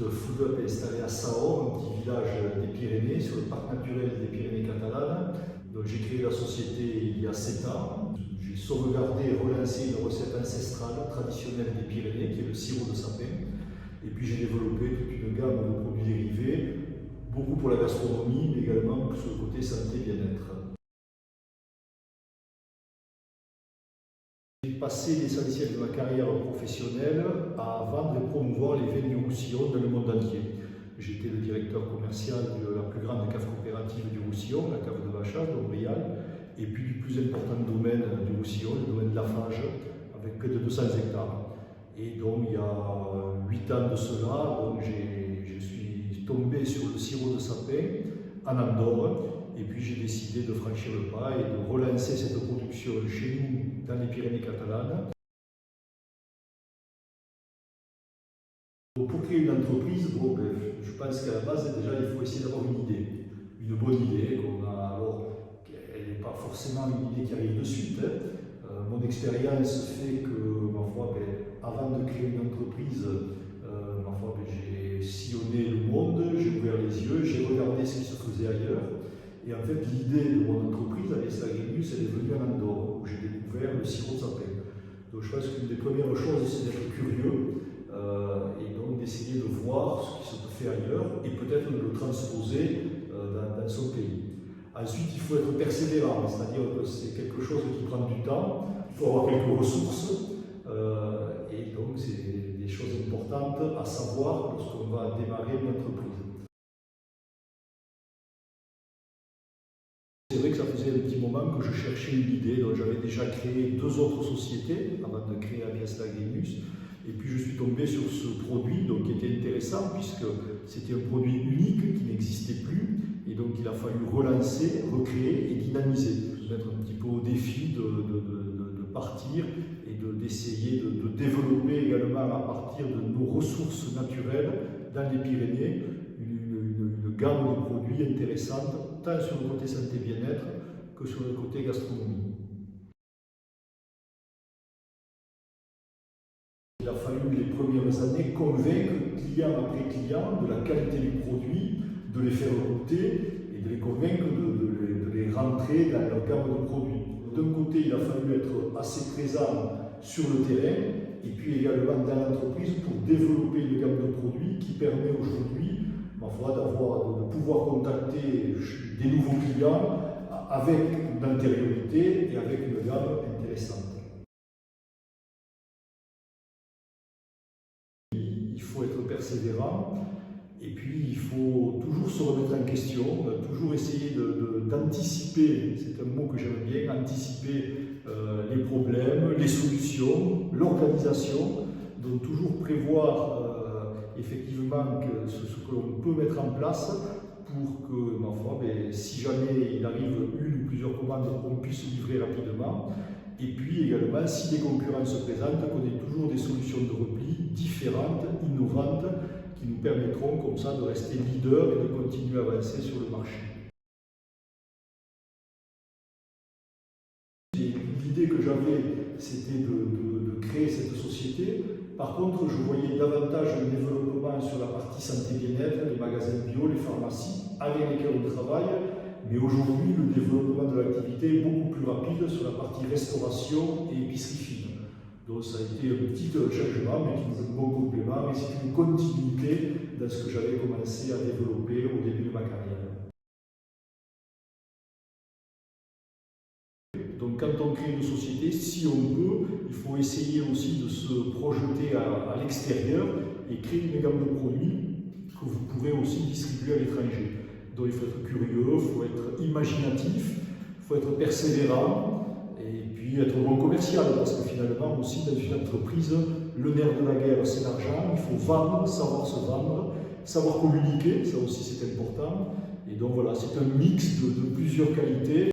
site Food Up est installé à Saor, un petit village des Pyrénées, sur le parc naturel des Pyrénées catalanes. Donc j'ai créé la société il y a 7 ans. J'ai sauvegardé et relancé une recette ancestrale, traditionnelle des Pyrénées, qui est le sirop de sapin. Et puis j'ai développé toute une gamme de produits dérivés, beaucoup pour la gastronomie, mais également sur le côté santé et bien-être. J'ai passé l'essentiel de ma carrière professionnelle à vendre et promouvoir les vins du Roussillon dans le monde entier. J'étais le directeur commercial de la plus grande cave coopérative du Roussillon, la cave de Bachage, d'Aubrial, et puis du plus important domaine du Roussillon, le domaine de Lafage, avec près de 200 hectares. Et donc il y a 8 ans de cela, je suis tombé sur le sirop de sapin en Andorre. Et puis j'ai décidé de franchir le pas et de relancer cette production chez nous, dans les Pyrénées catalanes. Pour créer une entreprise, je pense qu'à la base, déjà, il faut essayer d'avoir une idée. Une bonne idée qu'on a, alors, elle n'est pas forcément une idée qui arrive de suite. Mon expérience fait que, ma foi, avant de créer une entreprise, j'ai sillonné le monde, j'ai ouvert les yeux, j'ai regardé ce qui se faisait ailleurs. Et en fait, l'idée de mon entreprise, Avies Lagrinus, elle est venue en Andorre, où j'ai découvert le sirop de sapin. Donc je pense qu'une des premières choses, c'est d'être curieux et donc d'essayer de voir ce qui se fait ailleurs et peut-être de le transposer dans son pays. Ensuite, il faut être persévérant, c'est-à-dire que c'est quelque chose qui prend du temps, il faut avoir quelques ressources et donc c'est des choses importantes à savoir lorsqu'on va démarrer une entreprise. C'est vrai que ça faisait un petit moment que je cherchais une idée, donc j'avais déjà créé 2 autres sociétés avant de créer Avies Lagrinus, et puis je suis tombé sur ce produit donc, qui était intéressant puisque c'était un produit unique qui n'existait plus, et donc il a fallu relancer, recréer et dynamiser, se mettre un petit peu au défi de partir et d'essayer de développer également à partir de nos ressources naturelles dans les Pyrénées une gamme de produits intéressante, tant sur le côté santé bien-être que sur le côté gastronomie. Il a fallu les premières années convaincre client après client de la qualité du produit, de les faire goûter et de les convaincre de les rentrer dans leur gamme de produits. D'un côté, il a fallu être assez présent sur le terrain et puis également dans l'entreprise pour développer une gamme de produits qui permet aujourd'hui de pouvoir contacter des nouveaux clients avec une antériorité et avec une gamme intéressante. Il faut être persévérant et puis il faut toujours se remettre en question, toujours essayer d'anticiper, c'est un mot que j'aime bien, anticiper les problèmes, les solutions, l'organisation, donc toujours prévoir effectivement ce que l'on peut mettre en place pour que, si jamais il arrive une ou plusieurs commandes, on puisse livrer rapidement. Et puis également, si des concurrents se présentent, qu'on ait toujours des solutions de repli différentes, innovantes, qui nous permettront comme ça de rester leader et de continuer à avancer sur le marché. L'idée que j'avais, c'était de créer cette société. Par contre, je voyais davantage un développement sur la partie santé bien-être, les magasins bio, les pharmacies, avec lesquels on travaille. Mais aujourd'hui, le développement de l'activité est beaucoup plus rapide sur la partie restauration et épicerie fine. Donc ça a été un petit changement, mais qui nous est un bon complément, et c'est une continuité dans ce que j'avais commencé à développer au début de ma carrière. Donc quand on crée une société, si on peut, il faut essayer aussi de se projeter à l'extérieur et créer une gamme de produits que vous pourrez aussi distribuer à l'étranger. Donc il faut être curieux, il faut être imaginatif, il faut être persévérant et puis être bon commercial parce que finalement aussi dans une entreprise, le nerf de la guerre c'est l'argent, il faut vendre, savoir se vendre, savoir communiquer, ça aussi c'est important. Et donc voilà, c'est un mix de plusieurs qualités.